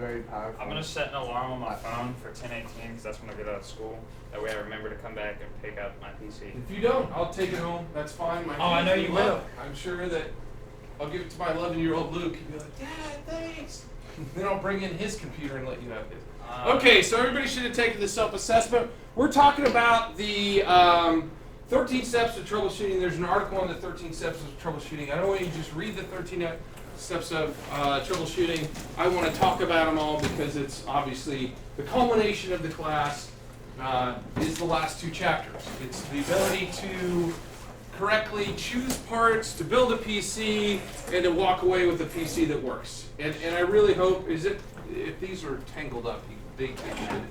very powerful. I'm going to set an alarm on my phone for 10:18 because that's when I get out of school. That way I remember to come back and pick up my PC. If you don't, I'll take it home. That's fine. My I know you will. I'm sure that I'll give it to my 11-year-old Luke. He'll be like, Dad, thanks. Then I'll bring in his computer and let you have his. Okay, so everybody should have taken the self-assessment. We're talking about the 13 steps of troubleshooting. There's an article on the 13 steps of troubleshooting. I don't want you to just read the 13 steps of troubleshooting. I want to talk about them all because it's obviously the culmination of the class is the last two chapters. It's the ability to correctly choose parts, to build a PC, and to walk away with a PC that works. And I really hope, if these are tangled up, they should.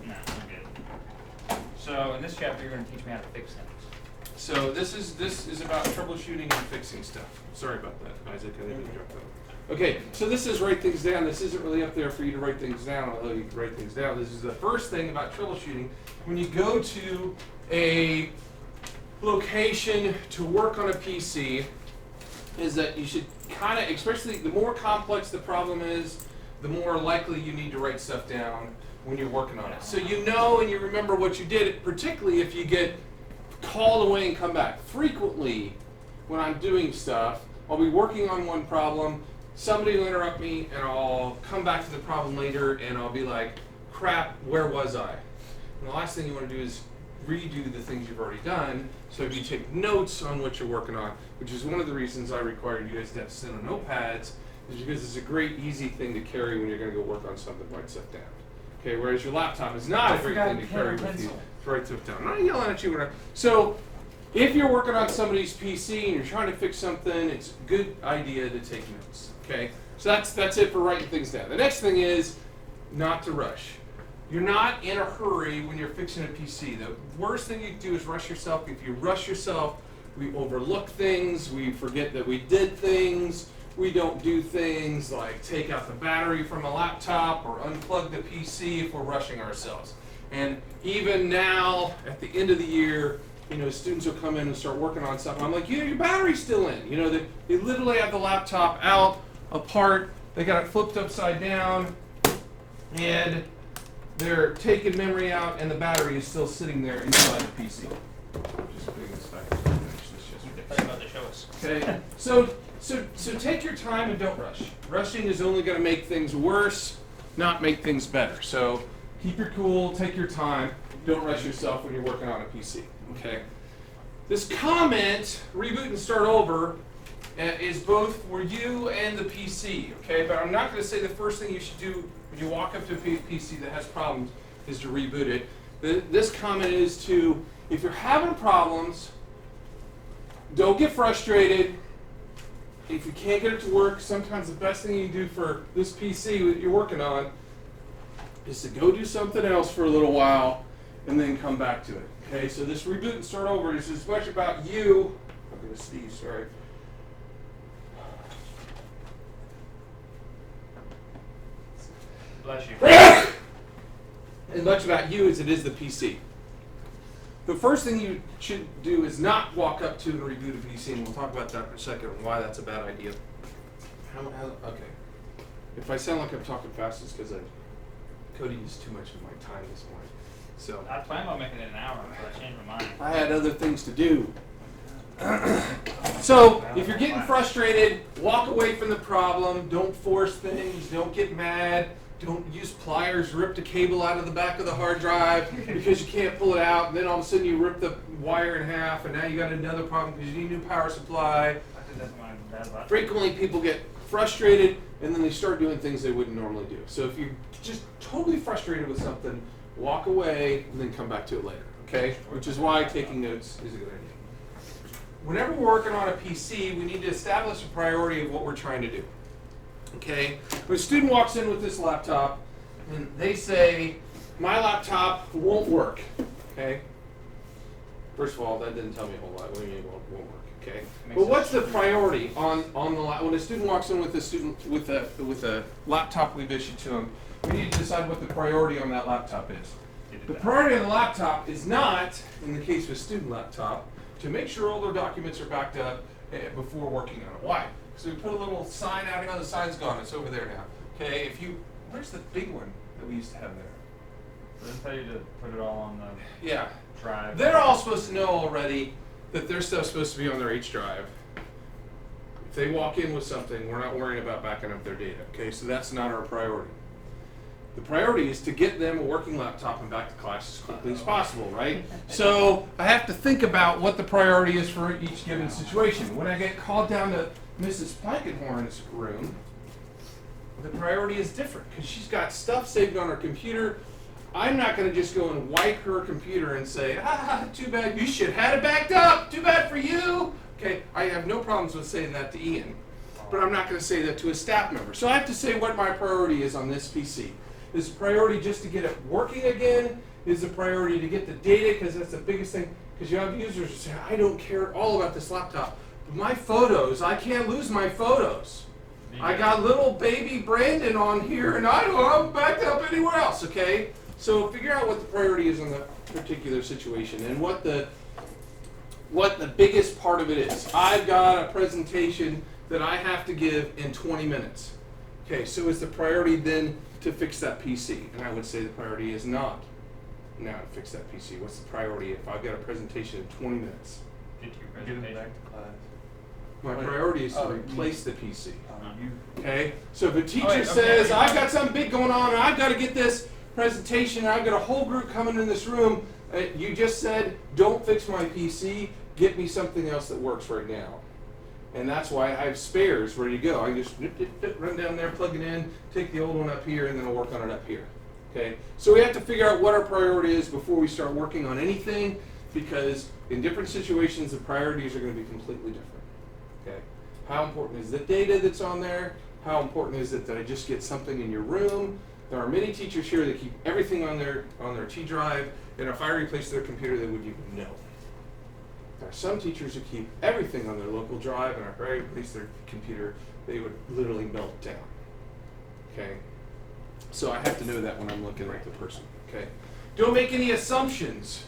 No, I'm good. So in this chapter, you're going to teach me how to fix things. So this is about troubleshooting and fixing stuff. Sorry about that, Isaac. I didn't interrupt that. Okay, so this is write things down. This isn't really up there for you to write things down, although you can write things down. This is the first thing about troubleshooting. When you go to a location to work on a PC, is that you should kind of, especially the more complex the problem is, the more likely you need to write stuff down when you're working on it. So you know and you remember what you did, particularly if you get called away and come back. Frequently, when I'm doing stuff, I'll be working on one problem, somebody will interrupt me, and I'll come back to the problem later, and I'll be like, crap, where was I? And the last thing you want to do is redo the things you've already done, so if you take notes on what you're working on, which is one of the reasons I require you guys to have sit on notepads, is because it's a great, easy thing to carry when you're going to go work on something, write stuff down. Okay, whereas your laptop is not a great thing to carry with you. Write stuff down. I'm not yelling at you. Whatever. So, if you're working on somebody's PC and you're trying to fix something, it's a good idea to take notes. Okay, so that's it for writing things down. The next thing is not to rush. You're not in a hurry when you're fixing a PC. The worst thing you can do is rush yourself. If you rush yourself, we overlook things, we forget that we did things, we don't do things like take out the battery from a laptop or unplug the PC if we're rushing ourselves. And even now, at the end of the year, students will come in and start working on something. I'm like, your battery's still in. They literally have the laptop out, apart, they got it flipped upside down, and they're taking memory out, and the battery is still sitting there inside the PC. Just putting this back. They're about to show us. Okay, so take your time and don't rush. Rushing is only going to make things worse, not make things better. So keep your cool, take your time, don't rush yourself when you're working on a PC. Okay. This comment, reboot and start over, is both for you and the PC. Okay, but I'm not going to say the first thing you should do when you walk up to a PC that has problems is to reboot it. This comment is to, if you're having problems, don't get frustrated. If you can't get it to work, sometimes the best thing you can do for this PC that you're working on is to go do something else for a little while and then come back to it. Okay, so this reboot and start over is as much about you. I'm going to sneeze, sorry. Bless you. As much about you as it is the PC. The first thing you should do is not walk up to and reboot a PC, and we'll talk about that in a second and why that's a bad idea. Okay. If I sound like I'm talking fast, it's because Cody used too much of my time this morning. So I planned on making it an hour, but I changed my mind. I had other things to do. So if you're getting frustrated, walk away from the problem. Don't force things. Don't get mad. Don't use pliers, rip the cable out of the back of the hard drive because you can't pull it out. And then all of a sudden you rip the wire in half, and now you got another problem because you need a new power supply. I think that's my bad luck. Frequently people get frustrated, and then they start doing things they wouldn't normally do. So if you're just totally frustrated with something, walk away and then come back to it later, okay? Which is why taking notes is a good idea. Whenever we're working on a PC, we need to establish a priority of what we're trying to do, okay? When a student walks in with this laptop and they say, my laptop won't work, okay? First of all, that didn't tell me a whole lot. What do you mean it won't work, okay? But what's the priority on the when a student walks in with a laptop we've issued to them? We need to decide what the priority on that laptop is. The priority on the laptop is not, in the case of a student laptop, to make sure all their documents are backed up before working on it. Why? Because we put a little sign out here, the sign's gone, it's over there now. Okay, if you Where's the big one that we used to have there? Does it tell you to put it all on the Yeah. drive? They're all supposed to know already that their stuff's supposed to be on their H drive. If they walk in with something, we're not worrying about backing up their data. Okay, so that's not our priority. The priority is to get them a working laptop and back to class as quickly as possible, right? So I have to think about what the priority is for each given situation. When I get called down to Mrs. Blankenhorn's room, the priority is different because she's got stuff saved on her computer. I'm not going to just go and wipe her computer and say, too bad, you should have had it backed up, too bad for you. Okay, I have no problems with saying that to Ian, but I'm not going to say that to a staff member. So I have to say what my priority is on this PC. Is the priority just to get it working again? Is the priority to get the data, because that's the biggest thing, because you have users who say, I don't care at all about this laptop, but my photos, I can't lose my photos. I got little baby Brandon on here, and I don't know, I'm backed up anywhere else, okay? So figure out what the priority is in the particular situation and what the biggest part of it is. I've got a presentation that I have to give in 20 minutes. Okay, so is the priority then to fix that PC? And I would say the priority is not now to fix that PC. What's the priority if I've got a presentation in 20 minutes? Get your Get it presentation. back to class. My Wait. priority is to Oh, replace the PC. You Okay, so if a teacher okay, says, okay. I've got something big going on and I've got to get this presentation, and I've got a whole group coming in this room, you just said, don't fix my PC, get me something else that works right now. And that's why I have spares ready to go. I just run down there, plug it in, take the old one up here, and then I'll work on it up here. Okay, so we have to figure out what our priority is before we start working on anything, because in different situations, the priorities are going to be completely different. Okay, how important is the data that's on there? How important is it that I just get something in your room? There are many teachers here that keep everything on their T drive, and if I replace their computer, they would even know. There are some teachers who keep everything on their local drive, and if I replace their computer, they would literally melt down. Okay, so I have to know that when I'm looking at the person. Okay, don't make any assumptions.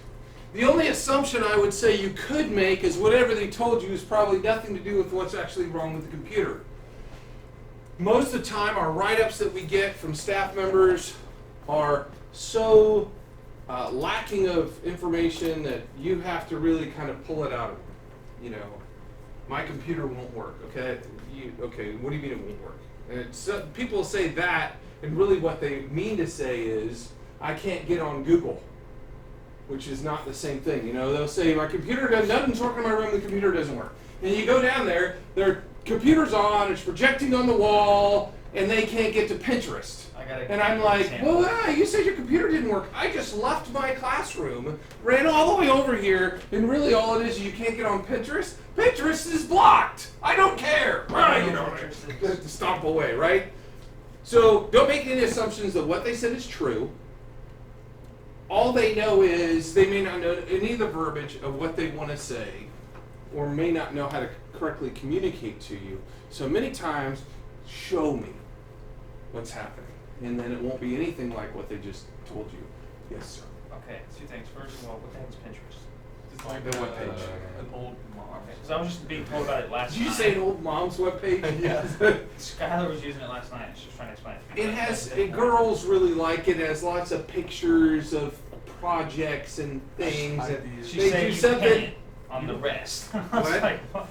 The only assumption I would say you could make is whatever they told you is probably nothing to do with what's actually wrong with the computer. Most of the time, our write-ups that we get from staff members are so lacking of information that you have to really kind of pull it out of them. You know, my computer won't work, okay? Okay, what do you mean it won't work? And people say that, and really what they mean to say is, I can't get on Google, which is not the same thing. You know, they'll say, my computer does, nothing's working in my room, the computer doesn't work. And you go down there, their computer's on, it's projecting on the wall, and they can't get to Pinterest. And I'm like, well, you said your computer didn't work. I just left my classroom, ran all the way over here, and really all it is you can't get on Pinterest. Pinterest is blocked. I don't care. Right? You know, to stomp away, right? So don't make any assumptions that what they said is true. All they know is they may not know any of the verbiage of what they want to say, or may not know how to correctly communicate to you. So many times, show me what's happening. And then it won't be anything like what they just told you. Yes, sir. Okay, two things. First of all, what the heck is Pinterest? It's like The what page? an old mom. Okay, because I was just being told about it last Did night. you say an old mom's webpage? Yeah. Skylar was using it last night, and she was trying to explain it to me. It has, girls really like it. It has lots of pictures of projects and things. And She they said do you something. can't on the rest. I was What? like, what?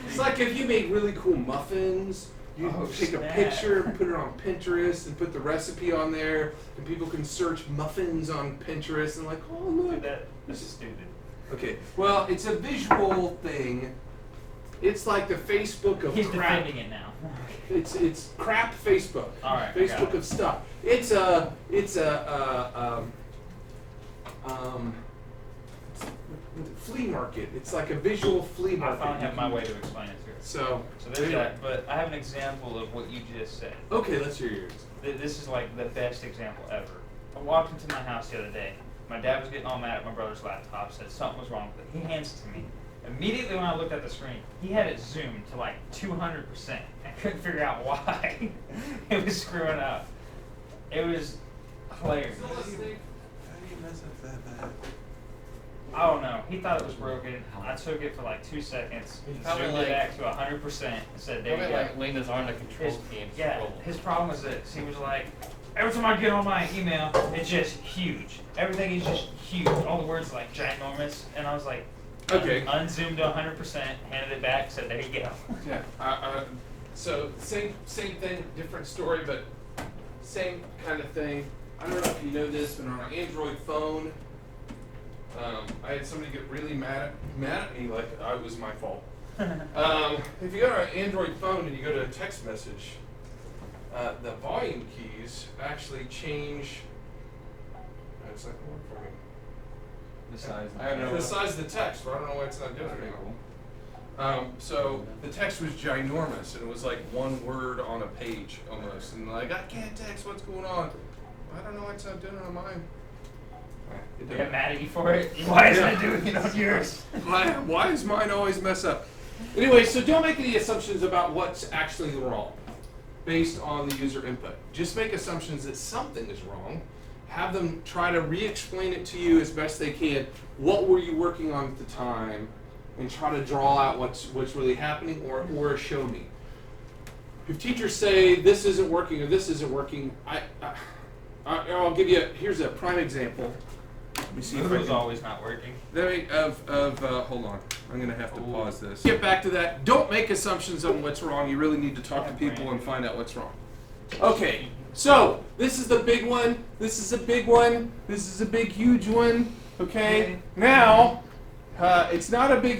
It's like if you made really cool muffins, you Oh, take a snap. picture and put it on Pinterest and put the recipe on there, and people can search muffins on Pinterest and like, oh look. This is stupid. Okay, well, it's a visual thing. It's like the Facebook of He's crap. defending it now. It's crap Facebook. All right, I got Facebook it. of stuff. It's a flea market. It's like a visual flea I market. finally have my way to explain it to her. So there's anyway. that, but I have an example of what you just said. Okay, let's hear yours. This is like the best example ever. I walked into my house the other day. My dad was getting all mad at my brother's laptop, said something was wrong with it. He hands it to me. Immediately when I looked at the screen, he had it zoomed to like 200%. I couldn't figure out why. It was screwing up. It was hilarious. How do you mess up that bad? I don't know. He thought it was broken. I took it for like 2 seconds, He zoomed probably it like- back to 100%, and said, there you Probably go. like leaned his arm to control His, key and yeah, scroll. his problem was this. He was like, every time I get on my email, it's just huge. Everything is just huge. All the words are like ginormous, and I was like, Okay. unzoomed to 100%, handed it back, said, there you go. Yeah. So same thing, different story, but same kind of thing. I don't know if you know this, but on an Android phone, I had somebody get really mad at me, like it was my fault. If you go to an Android phone and you go to a text message, the volume keys actually change. It's not going to work for me. The size. I don't know the size of the text, but I don't know why it's not doing it. So the text was ginormous, and it was like one word on a page almost, and like I can't text. What's going on? I don't know why it's not doing it on mine. They got mad at you for it? Why isn't it doing it on yours? Why does mine always mess up? Anyway, so don't make any assumptions about what's actually wrong based on the user input. Just make assumptions that something is wrong. Have them try to re-explain it to you as best they can. What were you working on at the time? And try to draw out what's really happening, or show me. If teachers say this isn't working or this isn't working, I'll give you. Here's a prime example. Let me see if I It was can. always not working. Hold on. I'm gonna have to pause this. Get back to that. Don't make assumptions on what's wrong. You really need to talk to people and find out what's wrong. Okay. So this is the big one. This is a big one. This is a big, huge one. Okay. Now, it's not a big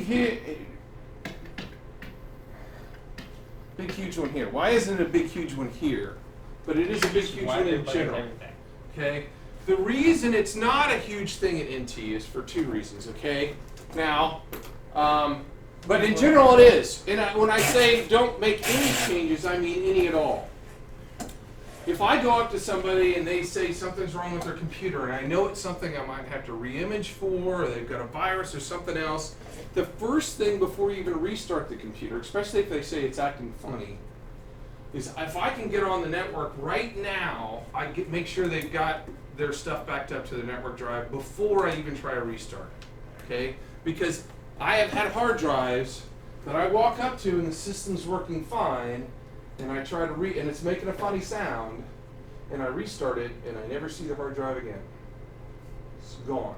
huge one here. Why isn't it a big, huge one here? But it is a big, huge one in general. Okay. The reason it's not a huge thing at NT is for two reasons. Okay. Now, but in general it is. And when I say don't make any changes, I mean any at all. If I go up to somebody and they say something's wrong with their computer, and I know it's something I might have to re-image for, or they've got a virus or something else, the first thing before you even restart the computer, especially if they say it's acting funny, is if I can get on the network right now, make sure they've got their stuff backed up to the network drive before I even try to restart it. Okay? Because I have had hard drives that I walk up to and the system's working fine, and I try to and it's making a funny sound, and I restart it, and I never see the hard drive again. It's gone.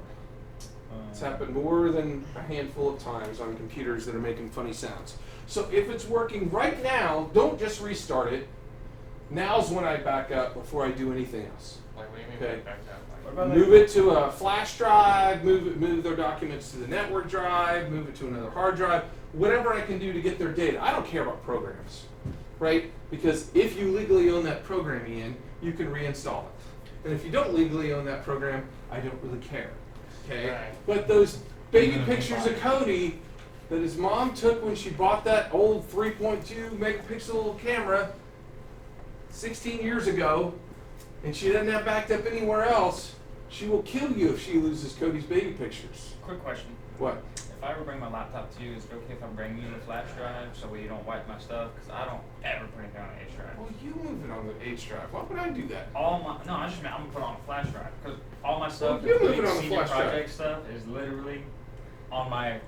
It's happened more than a handful of times on computers that are making funny sounds. So if it's working right now, don't just restart it. Now's when I back up before I do anything else. Like, what do you mean Okay. back up? Move it to a flash drive, move their documents to the network drive, move it to another hard drive, whatever I can do to get their data. I don't care about programs, right? Because if you legally own that program, Ian, you can reinstall it. And if you don't legally own that program, I don't really care, okay? Right. But those baby pictures of Cody that his mom took when she bought that old 3.2 megapixel camera 16 years ago, and she doesn't have backed up anywhere else, she will kill you if she loses Cody's baby pictures. Quick question. What? If I ever bring my laptop to you, is it okay if I bring you the flash drive so you don't wipe my stuff? Because I don't ever put it on an H drive. Well, you move it on the H drive. Why would I do that? I just meant I'm gonna put it on a flash drive because all my stuff, Well, you move it including on a senior flash drive. project stuff, is literally on my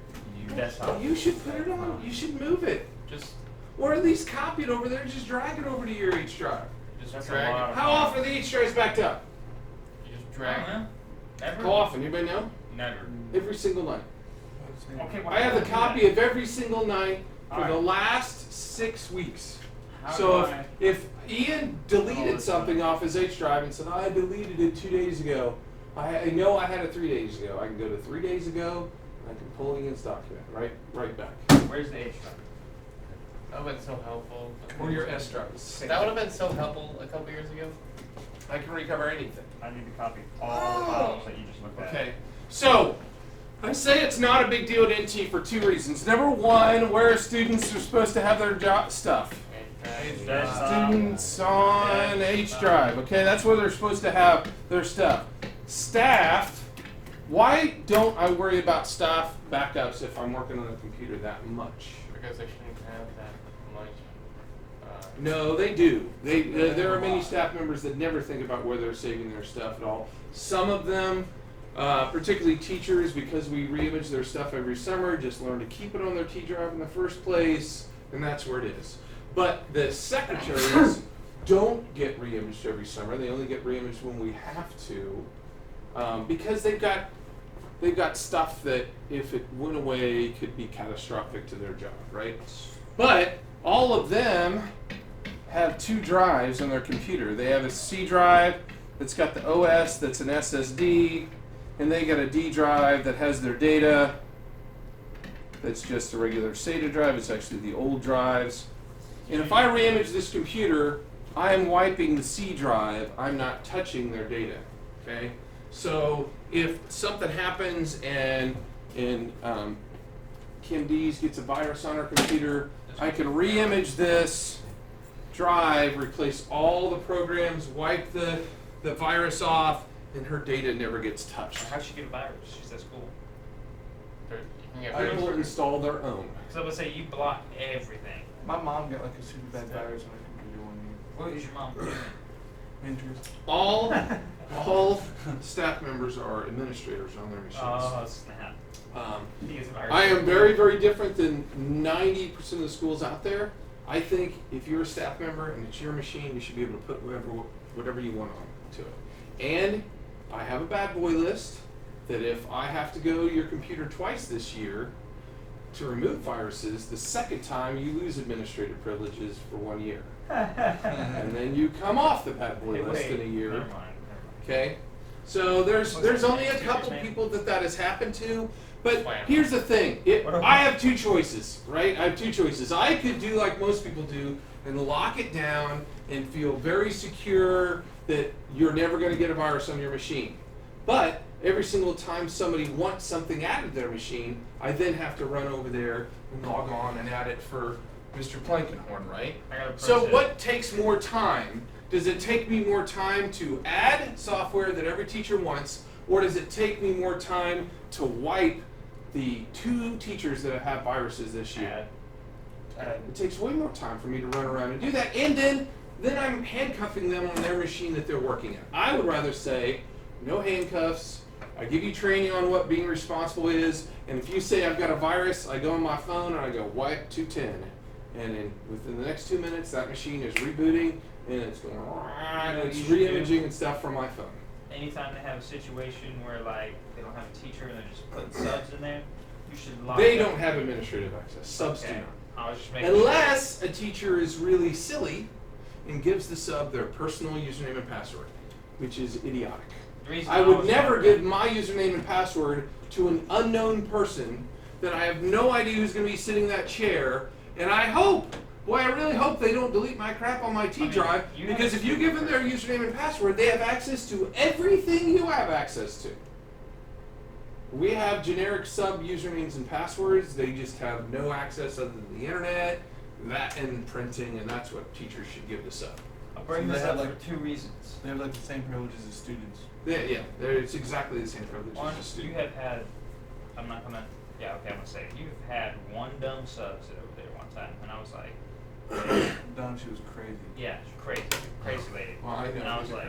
desktop. You should put it on. You should move it. Just Or at least copy it over there. Just drag it over to your H drive. that's Drag a it. lot of How often are the H drives backed up? You just I drag don't know. Never. How often? Anybody know? Never. Every single night. Okay, why I have do the do copy that? of every single night for the Alright. last 6 weeks. How So do I- if Ian deleted something off his H drive and said, I deleted it 2 days ago, I know I had it 3 days ago. I can go to 3 days ago, and I can pull Ian's document right back. Where's the H drive? That would have been so helpful. Or your S drive. It's the same That would have thing. been so helpful a couple years ago. I can recover anything. I need to copy all the files that you just looked at. Okay, so I say it's not a big deal at NT for two reasons. Number one, where students are supposed to have their stuff. Students on H drive. Okay, that's where they're supposed to have their stuff. Staff, why don't I worry about staff backups if I'm working on a computer that much? Because they shouldn't have that much. No, they do. There are many staff members that never think about where they're saving their stuff at all. Some of them, particularly teachers, because we reimage their stuff every summer, just learn to keep it on their T drive in the first place, and that's where it is. But the secretaries don't get re-imaged every summer. They only get re-imaged when we have to, because they've got stuff that if it went away could be catastrophic to their job, right? But all of them have 2 drives on their computer. They have a C drive that's got the OS that's an SSD, and they got a D drive that has their data. That's just a regular SATA drive. It's actually the old drives. And if I re-image this computer, I am wiping the C drive. I'm not touching their data. Okay. So if something happens and Kim Dees gets a virus on her computer, I can re-image this drive, replace all the programs, wipe the virus off, and her data never gets touched. How'd she get a virus? She's at school. People install their own. So let's say you block everything. My mom got like a super bad virus on her computer one year. What is your mom doing? Interest. All staff members are administrators on their machines. Oh, snap. He gets a virus. I am very, very different than 90% of the schools out there. I think if you're a staff member and it's your machine, you should be able to put whatever you want on to it. And I have a bad boy list that if I have to go to your computer twice this year to remove viruses, the second time you lose administrative privileges for 1 year. And then you come off the bad boy list in a year. Never mind. Okay? So there's only a couple people that has happened to. But here's the thing. I have 2 choices, right? I have 2 choices. I could do like most people do and lock it down and feel very secure that you're never going to get a virus on your machine. But every single time somebody wants something added to their machine, I then have to run over there and log on and add it for Mr. Plankenhorn, right? So what takes more time? Does it take me more time to add software that every teacher wants, or does it take me more time to wipe the 2 teachers that have viruses this year? It takes way more time for me to run around and do that, and then I'm handcuffing them on their machine that they're working at. I would rather say, no handcuffs. I give you training on what being responsible is, and if you say I've got a virus, I go on my phone and I go wipe 210, and within the next 2 minutes, that machine is rebooting and it's going, and it's re-imaging and stuff from my phone. Anytime they have a situation where like they don't have a teacher and they're just putting subs in there, you should lock They them. don't have administrative access. Subs do Okay. not. I was just making Unless a teacher is really silly and gives the sub their personal username and password, which is idiotic. The reason I would was never wondering- give my username and password to an unknown person that I have no idea who's going to be sitting in that chair, and I hope, boy, I really hope they don't delete my crap on my T drive, you because have if you give them their username and password, they have access to everything you have access to. We have generic sub usernames and passwords. They just have no access other than the internet, that and printing, and that's what teachers should give the sub. I'll bring So this they up have, for like- 2 reasons. They have like the same privileges as students. It's exactly the same privilege One, as a student. you have had, I'm not gonna, yeah, okay, I'm gonna say it. You've had one dumb sub sit over there one time, and I was like, Dumb, she was crazy. yeah, she's crazy, crazy lady. Well, I know. And I was like,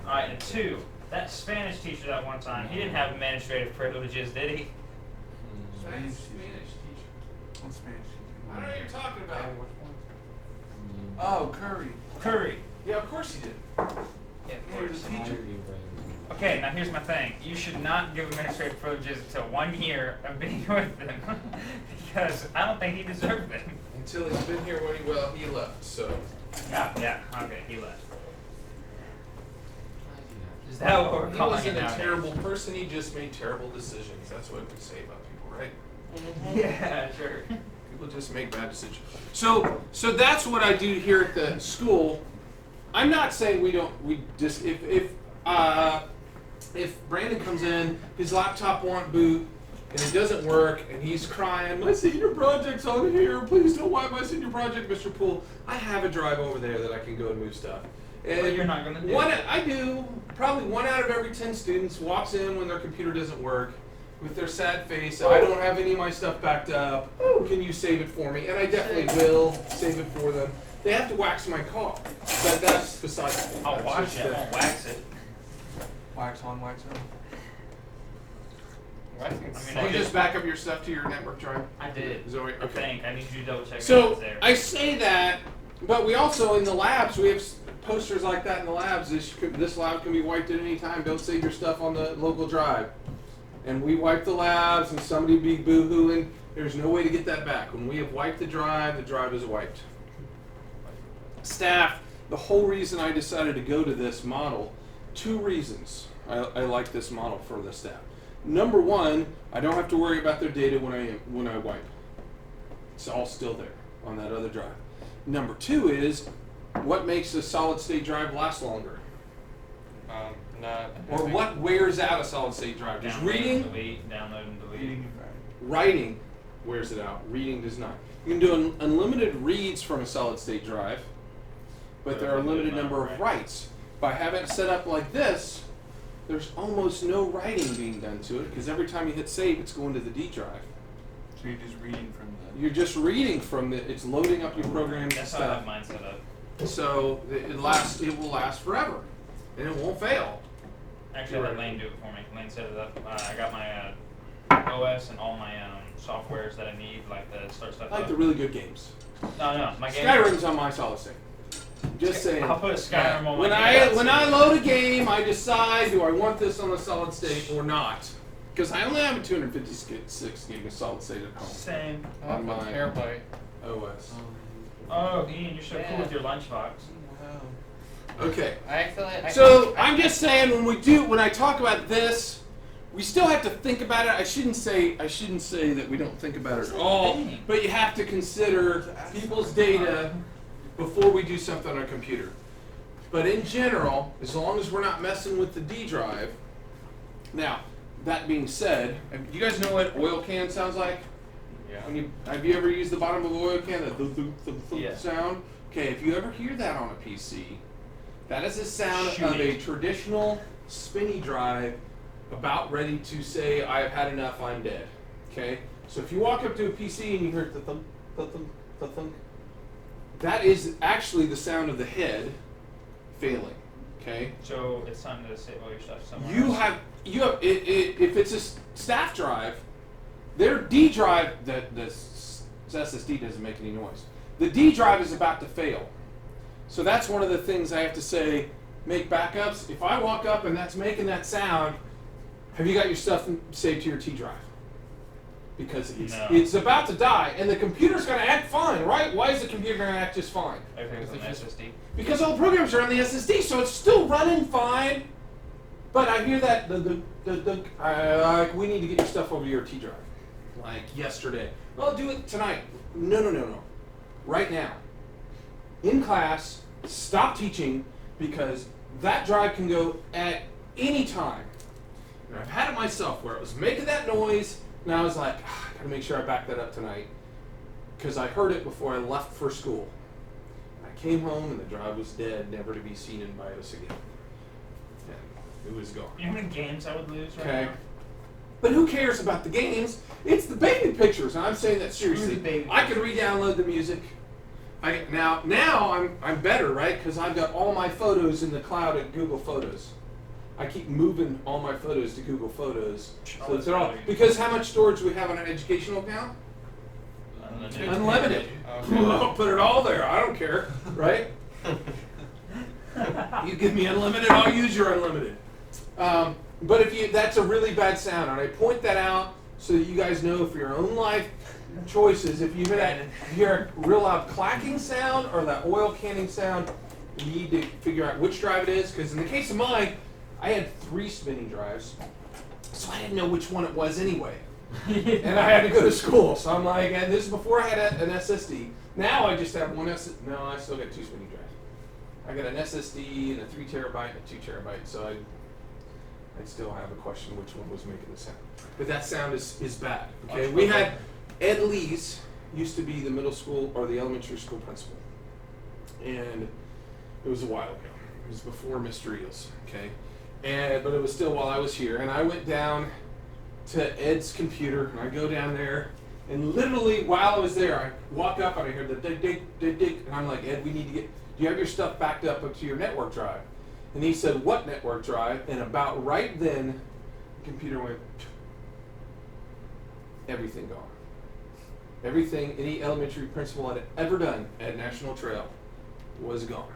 alright, and 2, that Spanish teacher that one time, he didn't have administrative privileges, did he? Spanish Spanish teacher. What Spanish? I don't know what you're talking about. Oh, Curry. Curry. Yeah, of course he did. Yeah, of Yeah, course. the teacher. Okay, now here's my thing. You should not give administrative privileges until 1 year of being with them, because I don't think he deserved them. Until he's been here when he left, so. Yeah, okay, he left. Is that what we're He calling wasn't it a nowadays? terrible person, he just made terrible decisions. That's what we say about people, right? Yeah, sure. People just make bad decisions. So that's what I do here at the school. I'm not saying if Brandon comes in, his laptop won't boot, and it doesn't work, and he's crying, my senior project's on here, please don't wipe my senior project, Mr. Poole. I have a drive over there that I can go and move stuff. And But you're not gonna do it. I do. Probably 1 out of every 10 students walks in when their computer doesn't work with their sad face. I don't have any of my stuff backed up. Can you save it for me? And I definitely will save it for them. They have to wax my car, but that's beside the point. I'll That's watch just it, I won't wax it. Wax on, wax off. Can you just back up your stuff to your network drive? I did. Is that what- I think. I need you to double check. So it's there. I say that But we also, in the labs, we have posters like that in the labs. This lab can be wiped at any time. Don't save your stuff on the local drive. And we wipe the labs, and somebody be boo-hooing. There's no way to get that back. When we have wiped the drive is wiped. Staff, the whole reason I decided to go to this model, 2 reasons I like this model for the staff. Number 1, I don't have to worry about their data when I wipe. It's all still there on that other drive. Number 2 is, what makes a solid state drive last longer? Not Or having- what wears out a solid state drive? Just reading? delete, download and delete. Reading and writing. Writing wears it out. Reading does not. You can do unlimited reads from a solid state drive, but there are a limited number of writes. By having it set up like this, there's almost no writing being done to it, because every time you hit save, it's going to the D drive. So you're just reading from the. You're just reading from it's loading up your programs and That's how I have stuff. mine set up. So it will last forever, and it won't fail. Actually, I let Lane do it for me. Lane set it up. I got my OS and all my softwares that I need, like the start stuff I like up. the really good games. No, my game. Skyrim's on my solid state. Just saying. I'll put a Skyrim on When my game. when I load a game, I decide, do I want this on a solid state or not? Because I only have a 256 gig of solid state at home Same. I have on a my terabyte. OS. Oh, Ian, you're so Yeah. cool with your lunchbox. Wow. Okay. So I'm just saying, when I talk about this, we still have to think about it. I shouldn't say that we don't think about it at all, but you have to consider people's data before we do something on our computer. But in general, as long as we're not messing with the D drive. Now, that being said, you guys know what oil can sounds like? Yeah. Have you ever used the bottom of an oil can, that thump Yeah. sound? Okay, if you ever hear that on a PC, that is the sound of a Shooting. traditional spinny drive about ready to say, I've had enough, I'm dead. Okay? So if you walk up to a PC and you hear the thump, the thump, the thump, that is actually the sound of the head failing. Okay? So it's time to save all your stuff somewhere. You have if it's a staff drive, their D drive, the SSD doesn't make any noise. The D drive is about to fail. So that's one of the things I have to say, make backups. If I walk up and that's making that sound, have you got your stuff saved to your T drive? Because it's about to die, and the computer's going to act fine, right? Why is the computer going to act just fine? Everything's on the SSD. Because all the programs are on the SSD, so it's still running fine. But I hear that we need to get your stuff over to your T drive, like yesterday. Well, do it tonight. No. Right now, in class, stop teaching, because that drive can go at any time. And I've had it myself where it was making that noise, and I was like, I gotta make sure I back that up tonight, because I heard it before I left for school. I came home and the drive was dead, never to be seen in BIOS again. And it was gone. You know how many games I would lose right Okay. now? But who cares about the games? It's the baby pictures, and I'm saying that seriously. the baby I could re-download the music. Now I'm better, right? Because I've got all my photos in the cloud at Google Photos. I keep moving all my photos to Google Photos. So it's all, because how much storage do we have on an educational account? Unlimited. I'll put it all there. I don't care, right? You give me unlimited, I'll use your unlimited. But that's a really bad sound, and I point that out so that you guys know for your own life choices. If you hear a real loud clacking sound or that oil canning sound, you need to figure out which drive it is. Because in the case of mine, I had 3 spinning drives, so I didn't know which one it was anyway. And I had to go to school, so I'm like, and this is before I had an SSD. Now I just have one SSD. No, I still got 2 spinning drives. I got an SSD and a 3 terabyte and a 2 terabyte, so I still have a question which one was making the sound. But that sound is bad. Okay, we had Ed Lees used to be the middle school or the elementary school principal, and it was a while ago. It was before Mr. Eels. Okay, but it was still while I was here, and I went down to Ed's computer, and I go down there, and literally while I was there, I walk up and I hear the dig, and I'm like, Ed, we need to get. Do you have your stuff backed up to your network drive? And he said, what network drive? And about right then, the computer went, everything gone. Everything any elementary principal had ever done at National Trail was gone.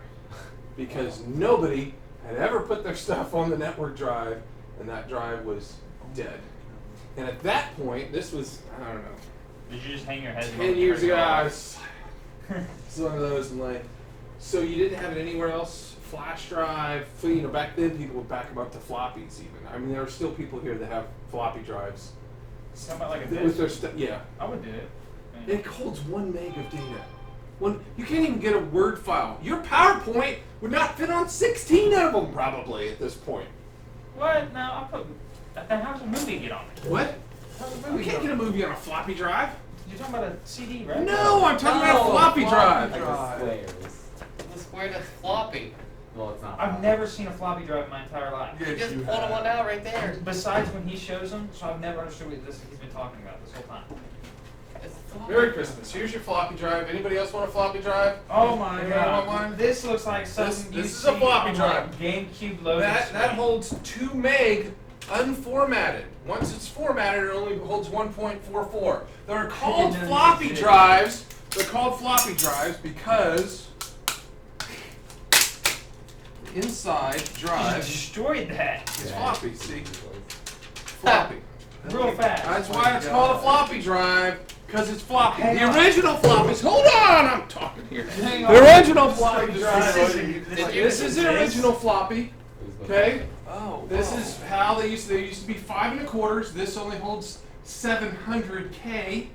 Because nobody had ever put their stuff on the network drive, and that drive was dead. And at that point, this was, I don't know, Did you just hang your head? 10 years ago, I was it's one of those, and like, so you didn't have it anywhere else? Flash drive, back then people would back them up to floppies even. I mean, there are still people here that have floppy drives. Something like a With disc. their stuff, yeah. I would do it. It holds 1 meg of data. You can't even get a Word file. Your PowerPoint would not fit on 16 of them probably at this point. What? No, I'll put. How's a movie get on it? What? How's a You movie can't get a movie on a floppy drive. You're talking about a CD, right? No, I'm talking about a floppy drive. Like a The square that's floppy. Well, it's not. I've never seen a floppy drive in my entire life. You just you pulled have. one out right there. Besides when he shows them, so I've never understood what he's been talking about this whole time. It's floppy. Merry Christmas. Here's your floppy drive. Anybody else want a floppy drive? Oh my Anybody want god. one? This looks like something This you is a see floppy on, drive. like, GameCube loading That screen. holds 2 meg unformatted. Once it's formatted, it only holds 1.44. They're called didn't know floppy this drives. They're called floppy drives because the inside You drive destroyed that. is floppy. See, floppy. Real fast. That's why it's called a floppy drive, because it's floppy. Hang The on. original floppies. Hold on, I'm talking here. Hang The on. original floppy drive. This is an original floppy. Okay. Oh. This wow. is how they used to be 5 1/4. This only holds 700K.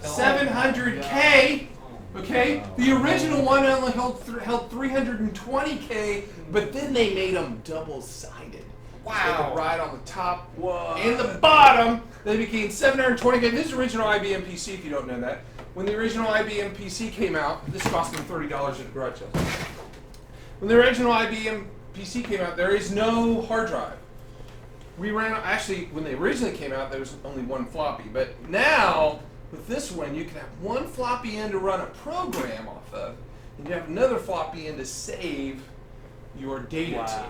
700K. Okay. The original one only held 320K, but then they made them double-sided. So they could ride on the top and the bottom. They became 720K. This is original IBM PC. If you don't know that, when the original IBM PC came out, this cost them $30 at the garage sale. When the original IBM PC came out, there is no hard drive. We ran, actually, when they originally came out, there was only 1 floppy. But now, with this one, you can have 1 floppy in to run a program off of, and you have another floppy in to save your data Wow. to.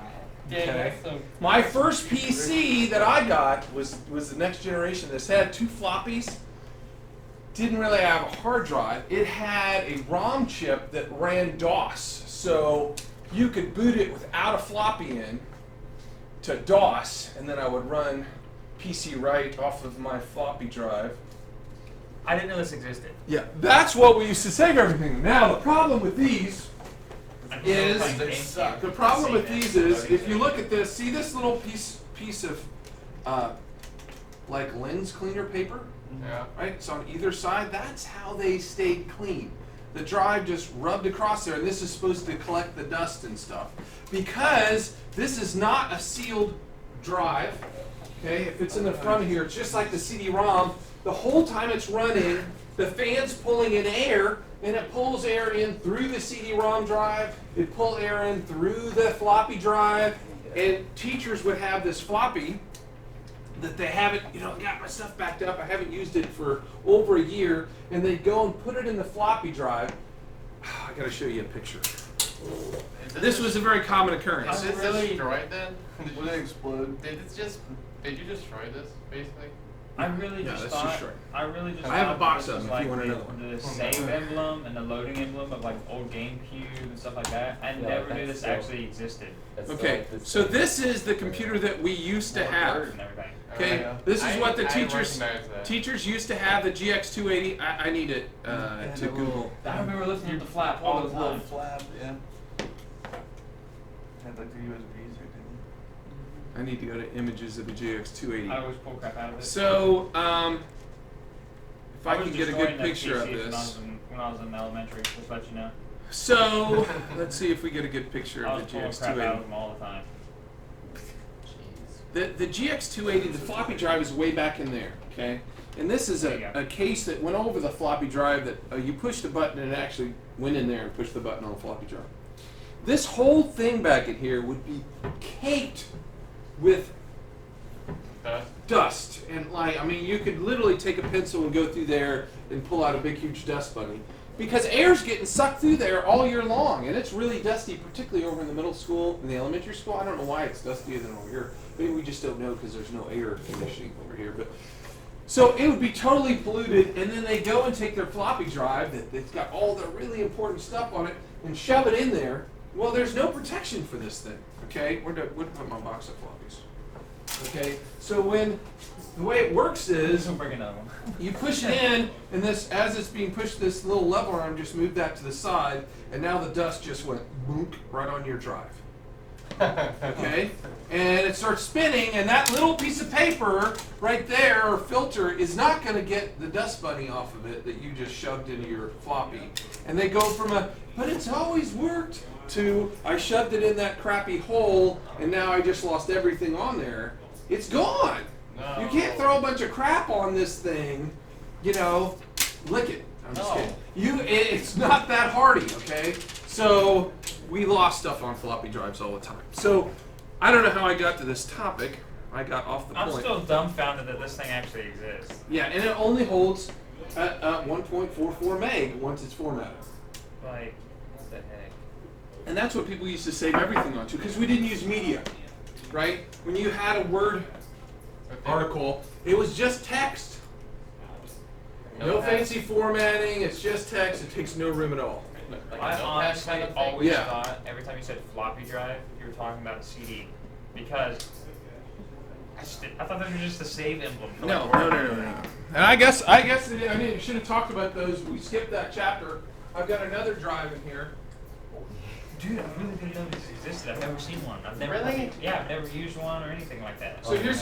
Yeah, Okay. that's some- My first PC that I got was the next generation. This had 2 floppies. Didn't really have a hard drive. It had a ROM chip that ran DOS. So you could boot it without a floppy in to DOS, and then I would run PC Write off of my floppy drive. I didn't know this existed. Yeah, that's what we used to save everything. Now the problem with these is they suck. the problem with these is if you look at this, see this little piece of like lens cleaner paper, Yeah. right? It's on either side. That's how they stayed clean. The drive just rubbed across there, and this is supposed to collect the dust and stuff. Because this is not a sealed drive, okay? If it's in the front here, it's just like the CD-ROM. The whole time it's running, the fan's pulling in air, and it pulls air in through the CD-ROM drive. It pulls air in through the floppy drive, and teachers would have this floppy that they haven't, got my stuff backed up. I haven't used it for over a year, and they go and put it in the floppy drive. I got to show you a picture. This was a very common occurrence. Is this really- destroyed then? Would it explode? Did you destroy this basically? I really No, just that's thought. just short. I really just. I have a thought box this of was them if you like want another one. the save emblem and the loading emblem of like old GameCube and stuff like that. I never knew that's this actually existed. Okay, so this is the computer that we used to have. And everything. Okay, Yeah. this is what the I teachers recognize that. used to have. The GX280. I need it And to a Google. little- I remember lifting the flap all All the those little time. flap, yeah. Had like the USBs or anything. I need to go to images of the GX280. I always pull crap out of it. So, if I was can get a destroying good that picture of PC this. when I was in elementary, just let you know. So, let's see if we get a good picture I of was the pulling crap out of GX280. them all the time. The GX280, the floppy drive is way back in there, okay? And this is There you go. a case that went over the floppy drive that you pushed a button and it actually went in there and pushed the button on the floppy drive. This whole thing back in here would be caked with dust. And you could literally take a pencil and go through there and pull out a big, huge dust bunny. Because air's getting sucked through there all year long, and it's really dusty, particularly over in the middle school and the elementary school. I don't know why it's dustier than over here. Maybe we just don't know because there's no air conditioning over here. But so it would be totally polluted, and then they go and take their floppy drive that's got all the really important stuff on it, and shove it in there, well, there's no protection for this thing. Okay, where'd I put my box of floppies? Okay, so the way it works is Bring another one. you push it in, and as it's being pushed, this little lever arm just moved that to the side, and now the dust just went boonk right on your drive. Okay, and it starts spinning, and that little piece of paper right there, or filter, is not going to get the dust bunny off of it that you just shoved into your floppy. And they go from but it's always worked, to I shoved it in that crappy hole, and now I just lost everything on there. It's gone. No. You can't throw a bunch of crap on this thing, lick it. I'm just No. kidding. It's not that hardy, okay? So we lost stuff on floppy drives all the time. So I don't know how I got to this topic. I got off the I'm point. still dumbfounded that this thing actually exists. Yeah, and it only holds 1.44 meg once it's formatted. Like, what the heck? And that's what people used to save everything onto, because we didn't use media, right? When you had a Word article, it was just text. No fancy formatting, it's just text, it takes no room at all. Like I a notepad honestly kind of thing? always Yeah. thought every time you said floppy drive, you were talking about a CD, because I thought that was just the save emblem. For No. like Word. And I guess I should have talked about those. We skipped that chapter. I've got another drive in here. Dude, I really didn't know this existed. I've never seen one. I've never Really? Yeah, I've never used one or anything like that. So here's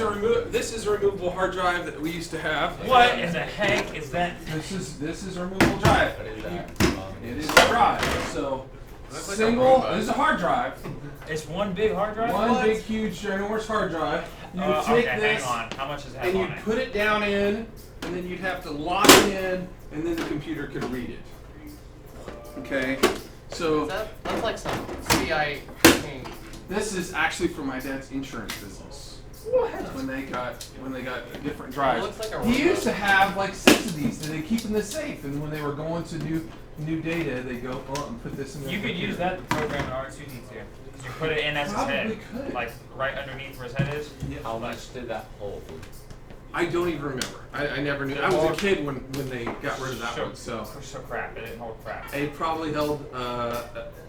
this is a removable hard drive that we used to have. What in the heck is that? This is a removable drive. What is that? It is a drive. So Looks like a single. robot. This is a hard drive. It's one big hard drive? One What? big, huge, ginormous hard drive. You would Okay, take this hang on. How much does it have and on you'd it? put it down in, and then you'd have to lock it in, and then the computer could read it. Okay. So That's like some CIA thing. this is actually for my dad's insurance business. What? When they got different drives. It looks like a He robot. used to have like 6 of these that they keep in the safe, and when they were going to new data, they go and put this in the You could use that to program an R2D2. You put it in as his head. Probably could. Like right underneath where his head is. How much did that hold? I don't even remember. I never knew. I was a kid when they got rid of that one, so So crap. It didn't hold crap. it probably held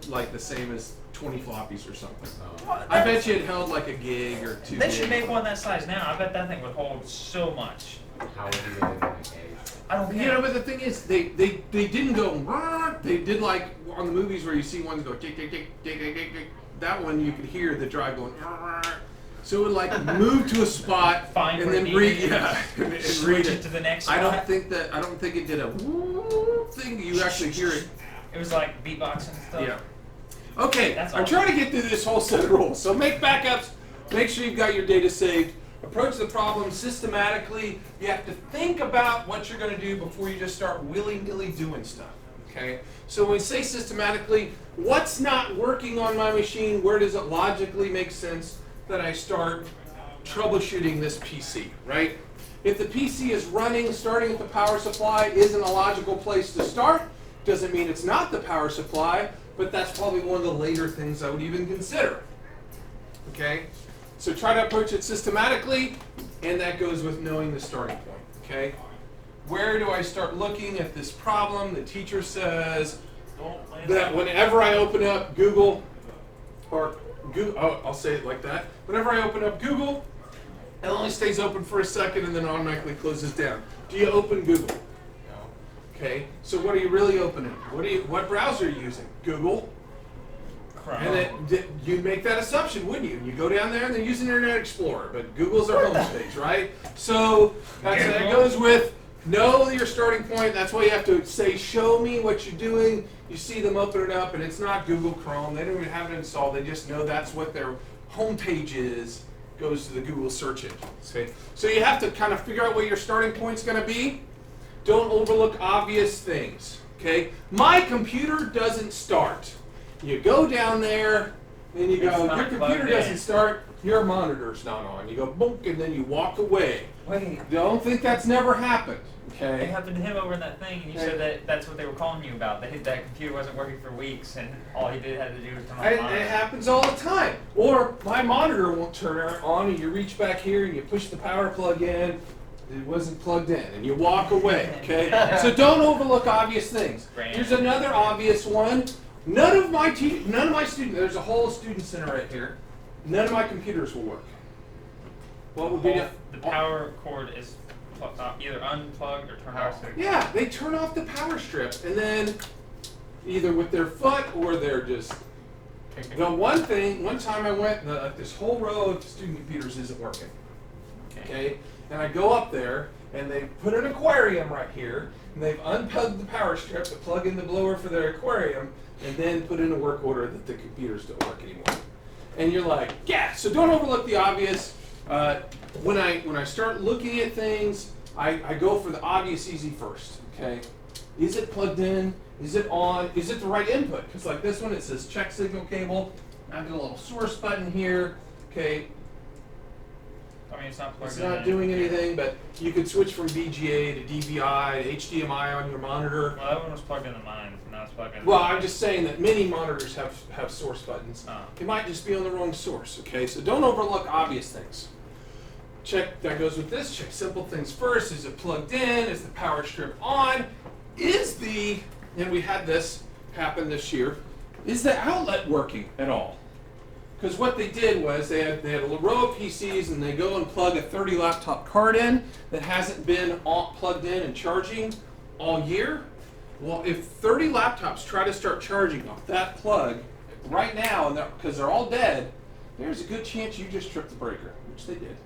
like the same as 20 floppies or something. What? I bet you it held like a gig or 2 They gigs. should make one that size now. I bet that thing would hold so much. How would you really want to gauge? I don't You know, but the thing is, they didn't go. "Rah." They did like on the movies where you see ones go tick tick tick tick tick tick tick. That one you could hear the drive going. "Rah." So it would like move to a spot Find and where then it read, needed yeah, and Switch read it to the next spot. I don't think it did a woo thing. You actually hear it. It was like beatboxing and stuff. Yeah. Okay, That's I'm awesome. trying to get through this whole set of rules. So make backups. Make sure you've got your data saved. Approach the problem systematically. You have to think about what you're going to do before you just start willy-nilly doing stuff. Okay? So when we say systematically, what's not working on my machine? Where does it logically make sense that I start troubleshooting this PC, right? If the PC is running, starting at the power supply isn't a logical place to start. Doesn't mean it's not the power supply, but that's probably one of the later things I would even consider. Okay? So try to approach it systematically, and that goes with knowing the starting point. Okay? Where do I start looking at this problem? The teacher says that whenever I open up Google, I'll say it like that. Whenever I open up Google, it only stays open for a second and then automatically closes down. Do you open Google? No. Okay, so what are you really opening? What browser are you using? Google. Chrome. And then you'd make that assumption, wouldn't you? You go down there and then use Internet Explorer, but Google's our home page, right? So that goes with know your starting point. That's why you have to say, show me what you're doing. You see them open it up, and it's not Google Chrome. They don't even have it installed. They just know that's what their home page is. Goes to the Google search engine. Okay? So you have to kind of figure out what your starting point's going to be. Don't overlook obvious things. Okay? My computer doesn't start. You go down there, and you It's go, not your computer plugged doesn't in. start, your monitor's not on. You go, boom, and then you walk away. Wait. Don't think that's never happened. It Okay? happened to him over in that thing, and you said that that's what they were calling you about. That computer wasn't working for weeks, and all he had to do was turn on the It monitor. happens all the time. Or my monitor won't turn on, and you reach back here and you push the power plug in. It wasn't plugged in, and you walk away. Okay, so don't overlook obvious things. Brand. Here's another obvious one. None of my students, there's a whole student center right here. None of my computers will work. What would be The power cord is either unplugged or turned off. Yeah, they turn off the power strip and then either with their foot or they're just. The one time I went, this whole row of student computers isn't working. Okay, and I go up there and they put an aquarium right here and they've unplugged the power strip to plug in the blower for their aquarium and then put in a work order that the computers don't work anymore. And you're like, yeah, so don't overlook the obvious. When I start looking at things, I go for the obvious easy first, okay? Is it plugged in? Is it on? Is it the right input? Because like this one, it says check signal cable. I've got a little source button here, okay? I mean, it's not plugged It's in. not doing anything, but you could switch from VGA to DVI to HDMI on your monitor. Well, that one was plugged into mine. Now it's plugged in. Well, I'm just saying that many monitors have source buttons. Oh. It might just be on the wrong source, okay? So don't overlook obvious things. Check, that goes with this, check simple things first. Is it plugged in? Is the power strip on? And we had this happen this year, is the outlet working at all? Because what they did was they had a row of PCs and they go and plug a 30 laptop card in that hasn't been plugged in and charging all year. Well, if 30 laptops try to start charging off that plug right now, because they're all dead, there's a good chance you just tripped the breaker, which they did.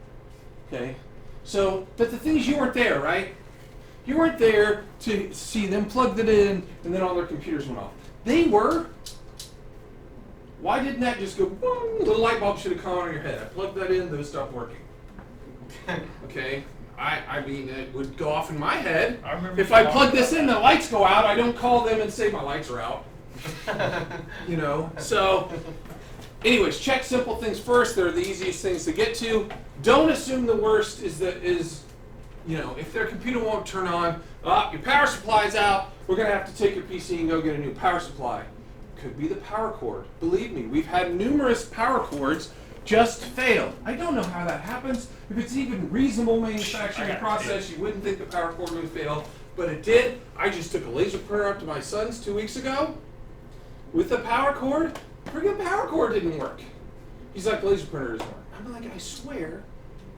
Okay, so, but the thing is, you weren't there, right? You weren't there to see them plugged it in and then all their computers went off. They were. Why didn't that just go, boom, the light bulb should have come on your head. I plugged that in, those stopped working. Okay, I mean, it would go off in my head. If I plug this in, the lights go out. I don't call them and say my lights are out. You know, so anyways, check simple things first. They're the easiest things to get to. Don't assume the worst is if their computer won't turn on, your power supply's out, we're going to have to take your PC and go get a new power supply. Could be the power cord. Believe me, we've had numerous power cords just fail. I don't know how that happens. If it's even reasonable manufacturing process, you wouldn't think the power cord would fail, but it did. I just took a laser printer up to my son's 2 weeks ago with the power cord. Friggin' power cord didn't work. He's like, the laser printer doesn't work. I'm like, I swear,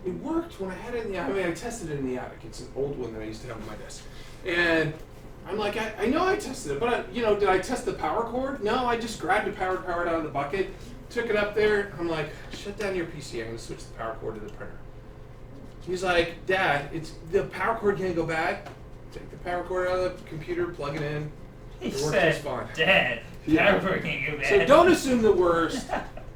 it worked when I had it in the attic. I mean, I tested it in the attic. It's an old one that I used to have on my desk. And I'm like, I know I tested it, but did I test the power cord? No, I just grabbed the power out of the bucket, took it up there. I'm like, shut down your PC. I'm going to switch the power cord to the printer. He's like, Dad, the power cord can't go bad. Take the power cord out of the computer, plug it in. He It works said, just fine. Dad, Yeah. power cord can't go bad. So don't assume the worst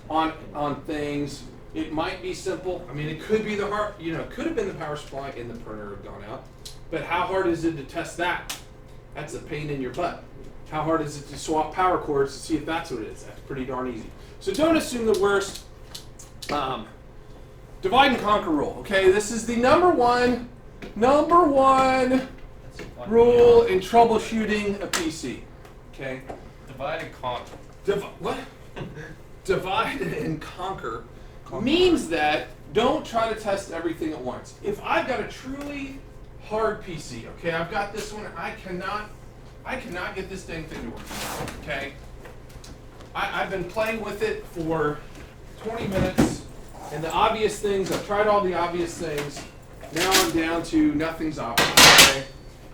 on things. It might be simple. I mean, it could be it could have been the power supply and the printer had gone out. But how hard is it to test that? That's a pain in your butt. How hard is it to swap power cords to see if that's what it is? That's pretty darn easy. So don't assume the worst. Divide and conquer rule. Okay, this is the number one rule in troubleshooting a PC. Okay. Divide and conquer. What? Divide and conquer means that don't try to test everything at once. If I've got a truly hard PC, okay, I've got this one, I cannot get this dang thing to work, okay? I've been playing with it for 20 minutes, and the obvious things, I've tried all the obvious things, now I'm down to nothing's obvious, okay?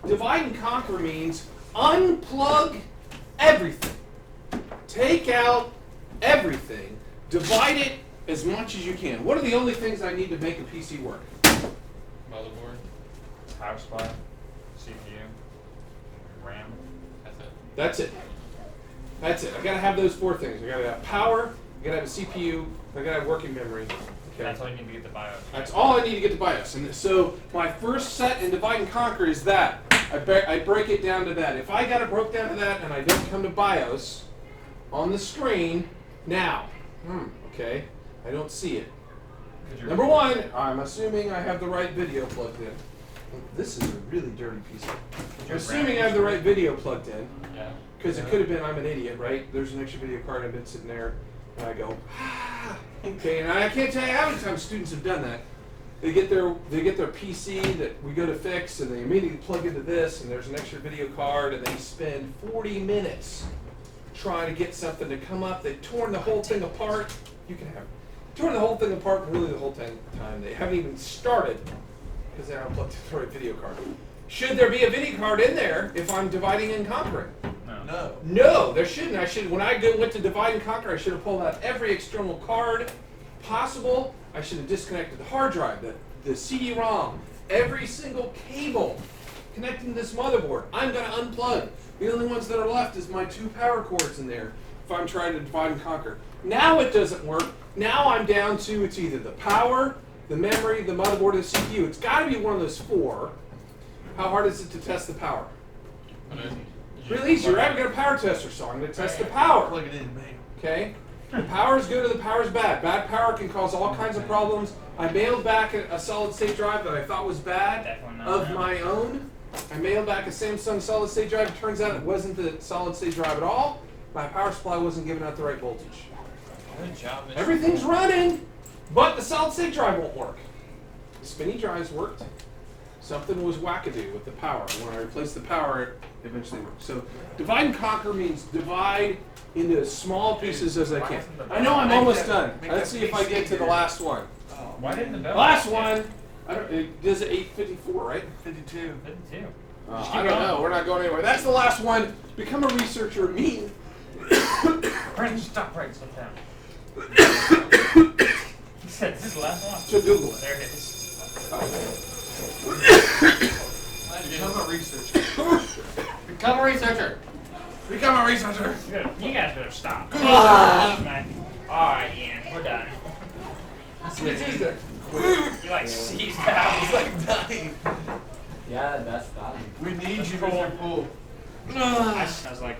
Divide and conquer means unplug everything. Take out everything, divide it as much as you can. What are the only things I need to make a PC work? Motherboard. Power supply, CPU, RAM. That's it. That's it. I gotta have those four things. I gotta have power, I gotta have a CPU, I gotta have working memory. Okay. That's all you need to get the BIOS. That's all I need to get the BIOS. And so my first set in divide and conquer is that. I break it down to that. If I got it broke down to that and I don't come to BIOS on the screen, now, okay, I don't see it. Number one, I'm assuming I have the right video plugged in. This is a really dirty PC. I'm assuming I have the right video plugged in. Yeah. Because it could have been I'm an idiot, right? There's an extra video card, I've been sitting there, and I go, okay, and I can't tell you how many times students have done that. They get their PC that we go to fix, and they immediately plug into this, and there's an extra video card, and they spend 40 minutes trying to get something to come up. They've torn the whole thing apart. You can have it. Torn the whole thing apart, and really the whole time they haven't even started because they haven't plugged in the right video card. Should there be a video card in there if I'm dividing and conquering? No. No, there shouldn't. When I went to divide and conquer, I should have pulled out every external card possible. I should have disconnected the hard drive, the CD-ROM, every single cable connecting to this motherboard. I'm going to unplug. The only ones that are left is my 2 power cords in there if I'm trying to divide and conquer. Now it doesn't work. Now I'm down to it's either the power, the memory, the motherboard, or the CPU. It's got to be one of those 4. How hard is it to test the power? Really easy. You're having a power tester, so I'm going to test the power. Plug it in, man. Okay? The power is good or the power is bad. Bad power can cause all kinds of problems. I mailed back a solid-state drive that I thought was bad of my own. I mailed back a Samsung solid-state drive. It turns out it wasn't the solid-state drive at all. My power supply wasn't giving out the right voltage. Good job, Mr. Everything's running, but the solid-state drive won't work. The spinny drives worked. Something was wackadoo with the power. When I replaced the power, it eventually worked. So divide and conquer means divide into as small pieces as I can. I know I'm almost done. Let's see if I get to the last one. Why didn't the bell? Last one. It does it 8:54, right? 52. 52. I don't know. We're not going anywhere. That's the last one. Become a researcher. Me. Brandon, stop writing stuff down. He said this is the last one. So Google it. There it is. Become a researcher. Become a researcher. Become a researcher. You guys better stop. Alright, Ian, we're done. You like seized out. He's like dying. Yeah, that's that. We need you, Mr. Poole. I was like,